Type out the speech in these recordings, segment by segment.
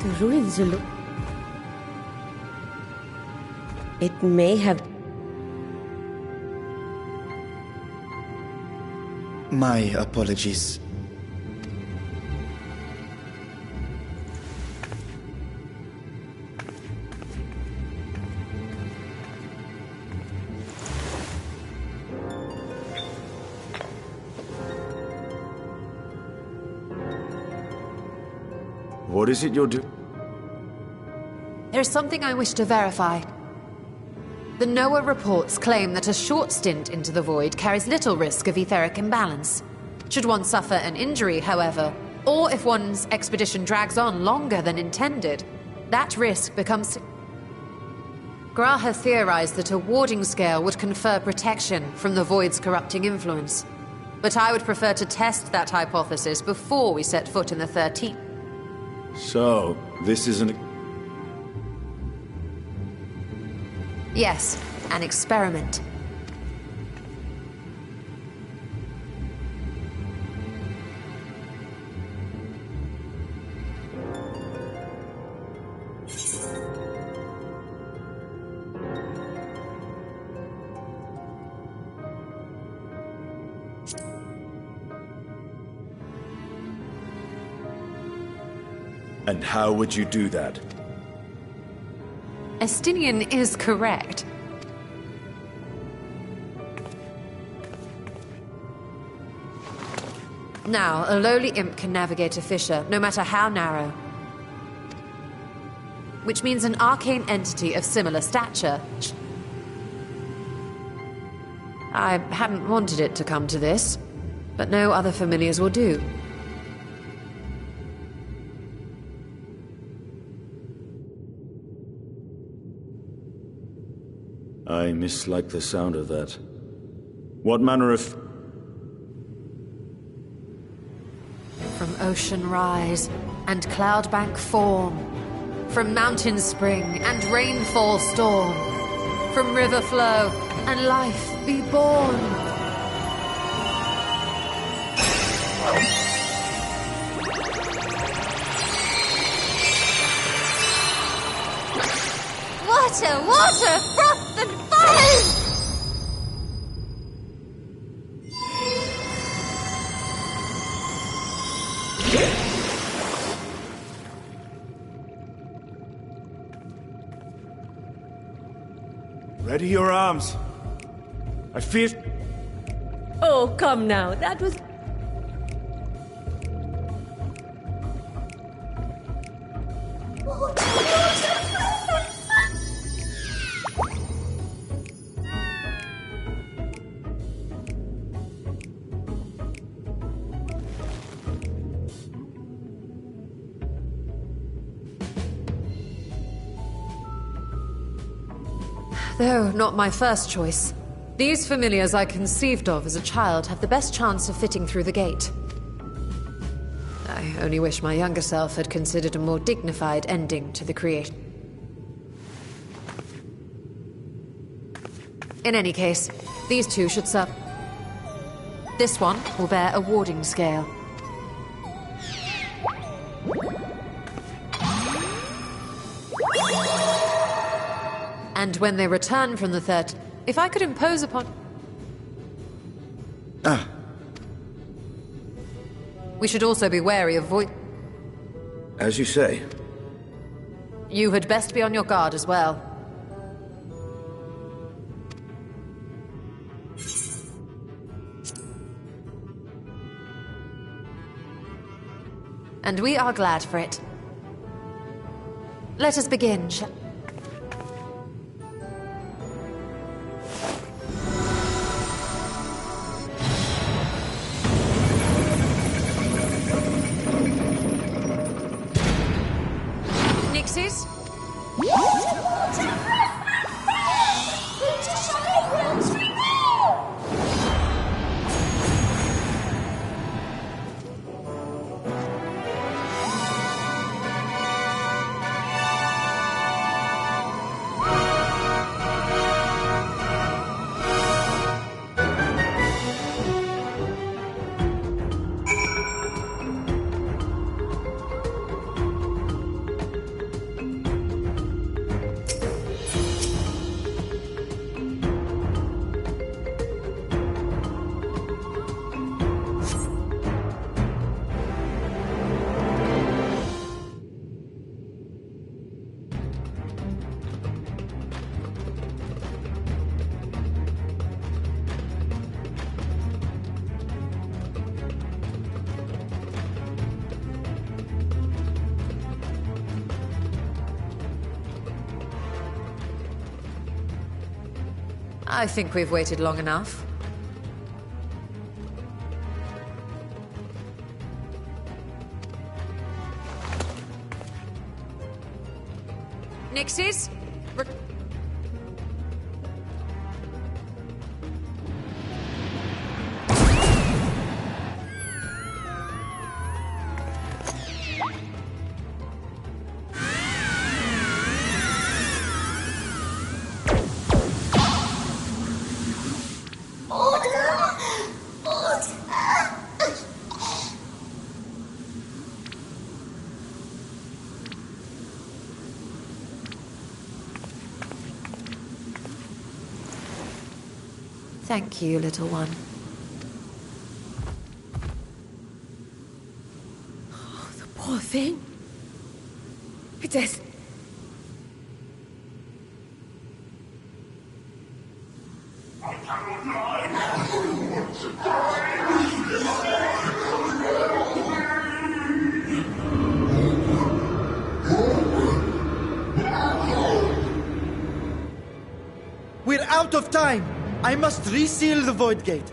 The ruins look... It may have... My apologies. What is it you're doing? There is something I wish to verify. The NOAA reports claim that a short stint into the void carries little risk of etheric imbalance. Should one suffer an injury, however, or if one's expedition drags on longer than intended, that risk becomes... Graha theorized that a warding scale would confer protection from the void's corrupting influence. But I would prefer to test that hypothesis before we set foot in the 13th. So, this is an... Yes, an experiment. And how would you do that? Estinian is correct. Now, a lowly imp can navigate a fissure, no matter how narrow. Which means an arcane entity of similar stature. I hadn't wanted it to come to this, but no other familiars will do. I mislike the sound of that. What manner of... From ocean rise and cloudbank form, from mountain spring and rainfall storm, from river flow and life be born. Water, water, froth and foam! Ready your arms. I fear... Oh, come now, that was... Though not my first choice. These familiars I conceived of as a child have the best chance of fitting through the gate. I only wish my younger self had considered a more dignified ending to the creation. In any case, these two should serve. This one will bear a warding scale. And when they return from the third, if I could impose upon... We should also be wary of void... As you say. You had best be on your guard as well. And we are glad for it. Let us begin, shall... Nixies? I think we've waited long enough. Nixies? Thank you, little one. Oh, the poor thing. It is. We're out of time! I must reseal the Void Gate.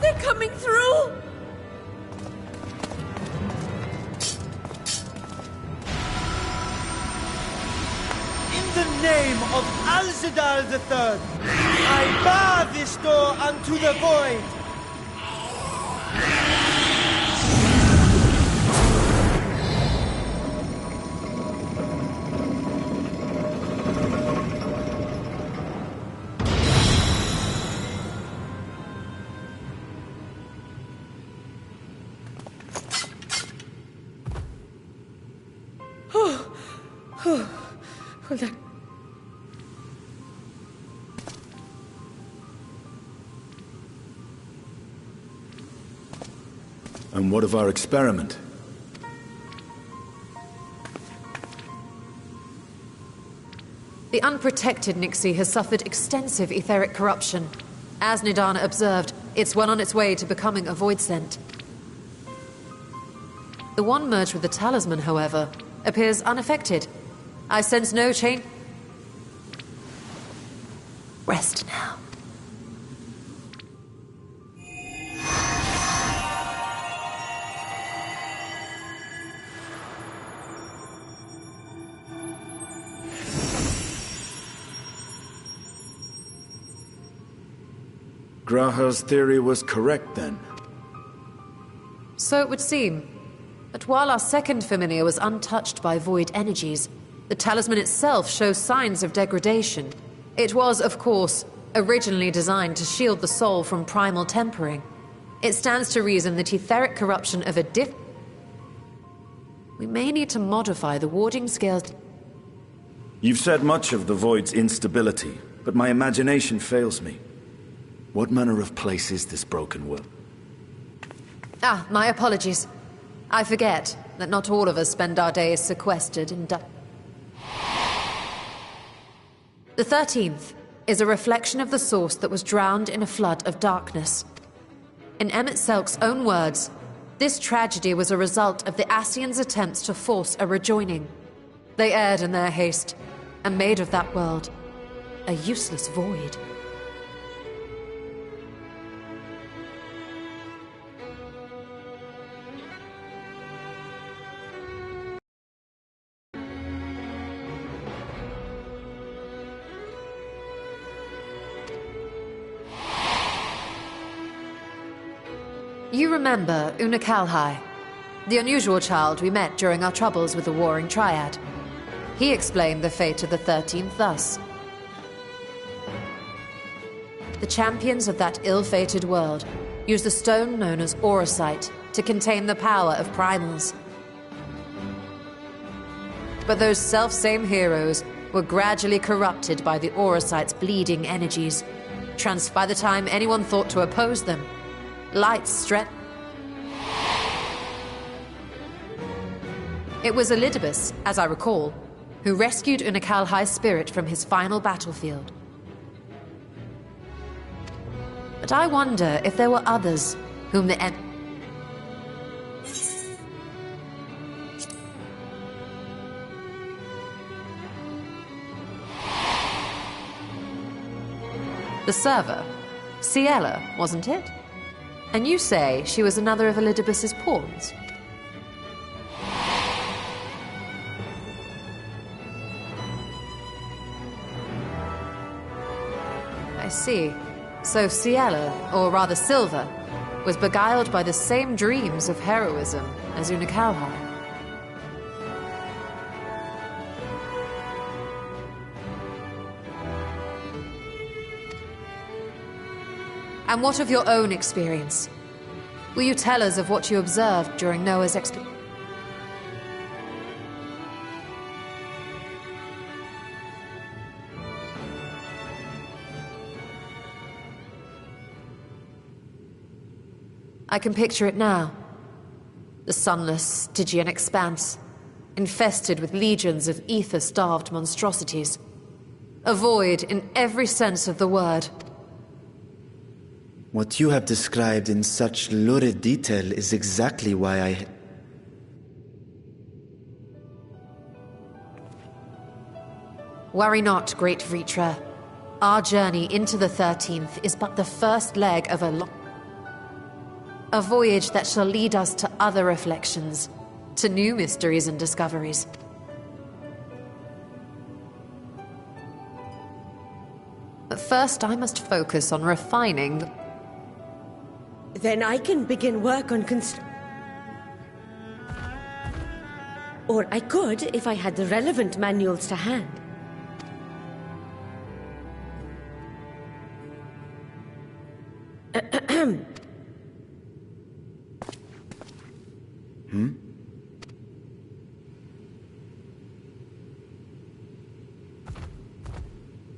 They're coming through! In the name of Alzadal III, I bar this door unto the Void! Hold on. And what of our experiment? The unprotected Nixie has suffered extensive etheric corruption. As Nidana observed, it's well on its way to becoming a void scent. The one merged with the talisman, however, appears unaffected. I sense no change. Rest now. Graha's theory was correct, then. So it would seem. But while our second familiar was untouched by void energies, the talisman itself shows signs of degradation. It was, of course, originally designed to shield the soul from primal tempering. It stands to reason that etheric corruption of a we may need to modify the warding scales. You've said much of the Void's instability, but my imagination fails me. What manner of place is this broken world? Ah, my apologies. I forget that not all of us spend our days sequestered in The 13th is a reflection of the source that was drowned in a flood of darkness. In Emmett Selk's own words, this tragedy was a result of the Ascians' attempts to force a rejoining. They erred in their haste, and made of that world a useless void. You remember Una Kalhai, the unusual child we met during our troubles with the Warring Triad. He explained the fate of the 13th thus. The champions of that ill-fated world used the stone known as Auracite to contain the power of primals. But those self-same heroes were gradually corrupted by the Auracite's bleeding energies. By the time anyone thought to oppose them, light stretched. It was Elidibus, as I recall, who rescued Unakalhai's spirit from his final battlefield. But I wonder if there were others whom the The server. Ciela, wasn't it? And you say she was another of Elidibus's pawns? I see. So Ciela, or rather Silva, was beguiled by the same dreams of heroism as Unakalhai. And what of your own experience? Will you tell us of what you observed during Noah's expedition? I can picture it now. The sunless, Stygian expanse, infested with legions of ether-starved monstrosities. A void in every sense of the word. What you have described in such lurid detail is exactly why I... Worry not, great Vritra. Our journey into the 13th is but the first leg of a voyage that shall lead us to other reflections, to new mysteries and discoveries. But first I must focus on refining the... Then I can begin work on Or I could if I had the relevant manuals to hand.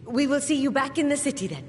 We will see you back in the city then.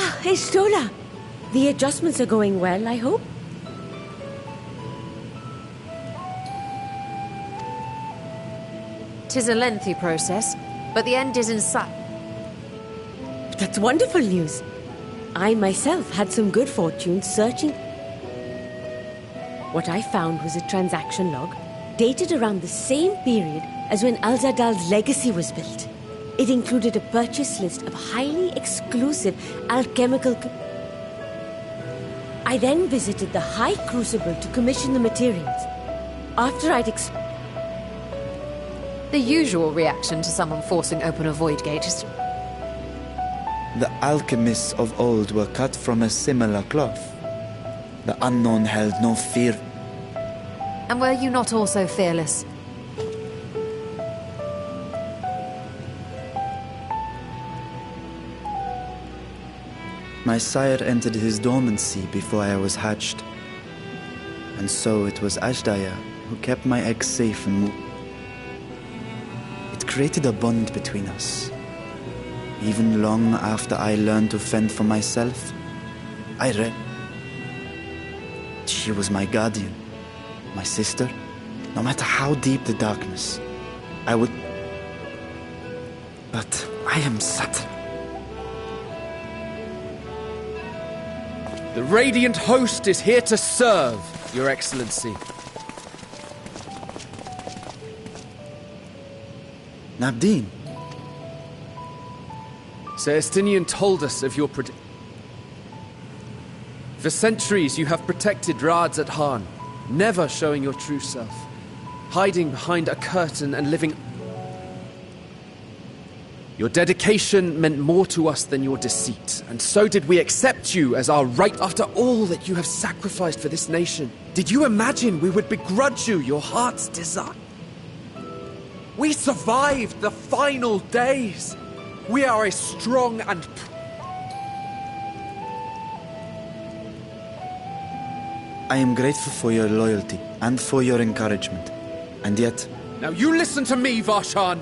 Ah, Estola. The adjustments are going well, I hope. Tis a lengthy process, but the end is in sight. That's wonderful news. I myself had some good fortune searching. What I found was a transaction log dated around the same period as when Al-Zadal's legacy was built. It included a purchase list of highly exclusive alchemical... I then visited the High Crucible to commission the materials. After I'd The usual reaction to someone forcing open a void gate is... The alchemists of old were cut from a similar cloth. The unknown held no fear. And were you not also fearless? My sire entered his dormancy before I was hatched. And so it was Ashdaya who kept my eggs safe and It created a bond between us. Even long after I learned to fend for myself, She was my guardian, my sister. No matter how deep the darkness, I would... But I am Satan. The Radiant Host is here to serve, Your Excellency. Nabdeen. Sir Estinian told us of your For centuries you have protected Rads at Han, never showing your true self, hiding behind a curtain and living... Your dedication meant more to us than your deceit, and so did we accept you as our right after all that you have sacrificed for this nation. Did you imagine we would begrudge you your heart's desire? We survived the final days. We are a strong and... I am grateful for your loyalty and for your encouragement. And yet... Now you listen to me, Varshan!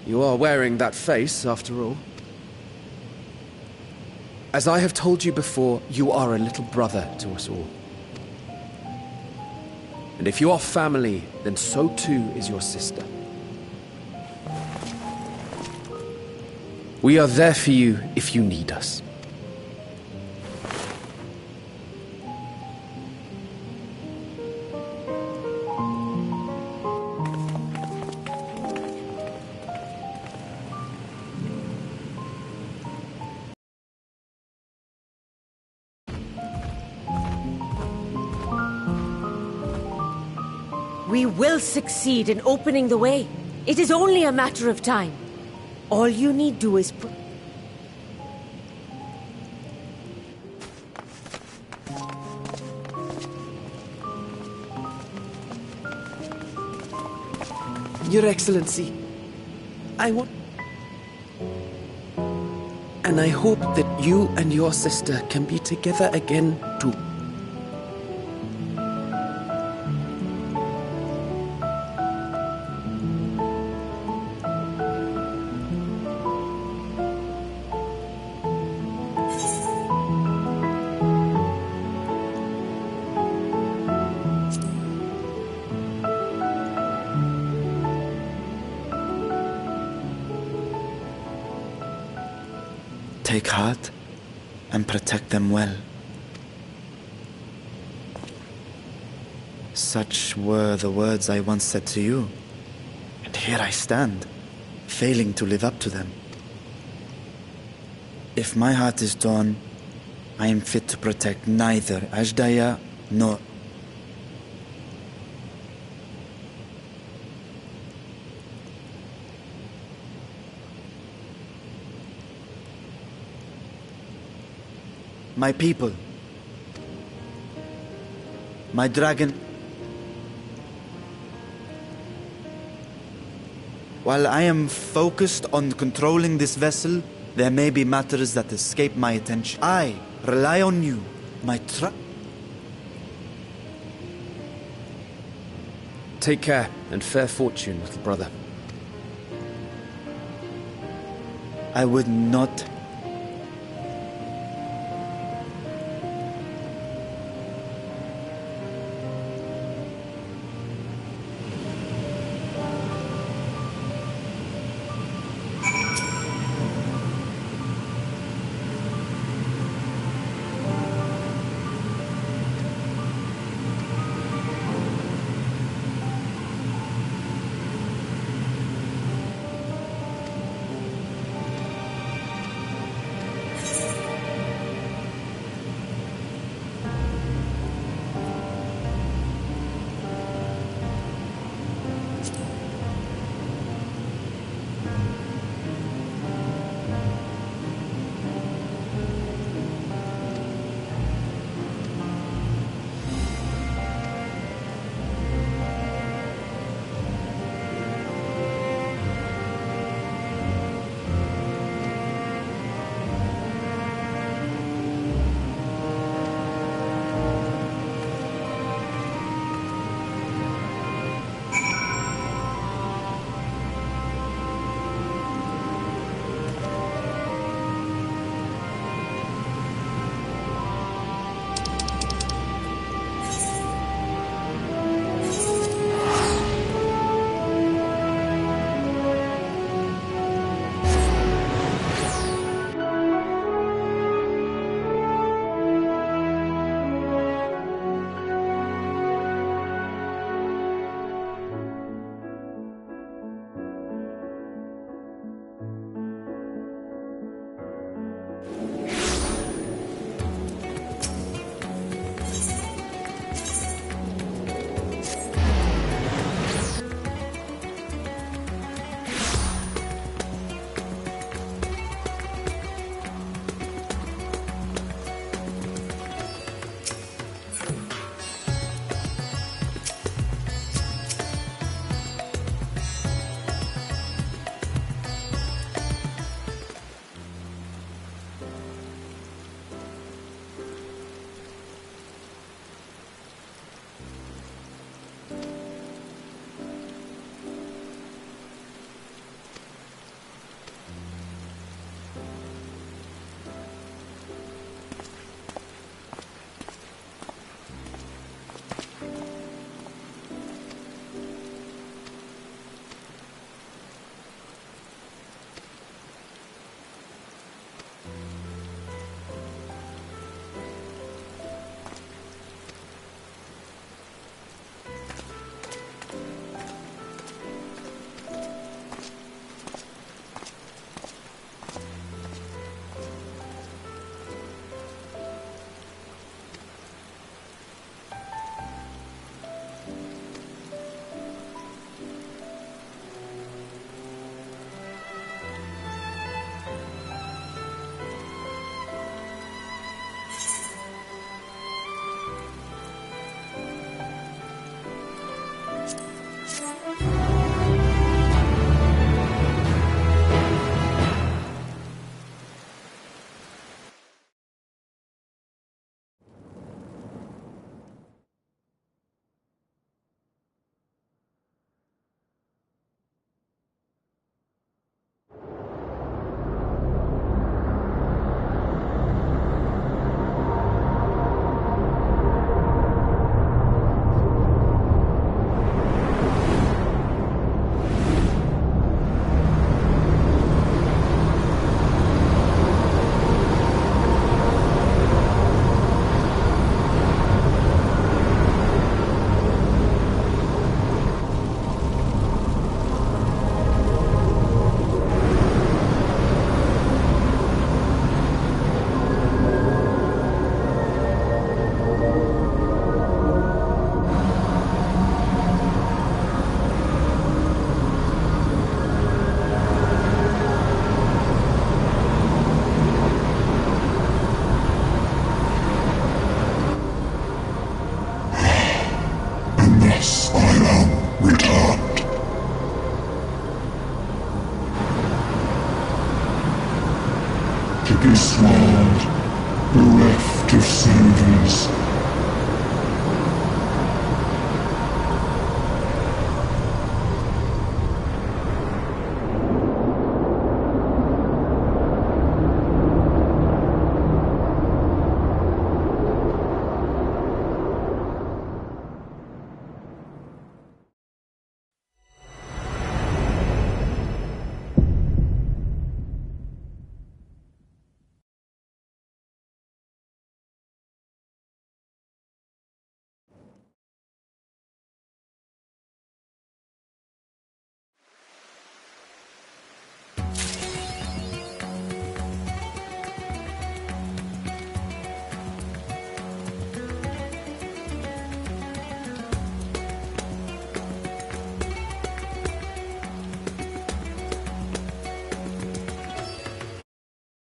You are wearing that face, after all. As I have told you before, you are a little brother to us all. And if you are family, then so too is your sister. We are there for you if you need us. We will succeed in opening the way. It is only a matter of time. All you need do is... Your Excellency, I want... And I hope that you and your sister can be together again, too. Take heart and protect them well. Such were the words I once said to you. And here I stand, failing to live up to them. If my heart is torn, I am fit to protect neither Ashdaya nor... my people, my dragon. While I am focused on controlling this vessel, there may be matters that escape my attention. I rely on you, my Take care, and fair fortune, little brother. I would not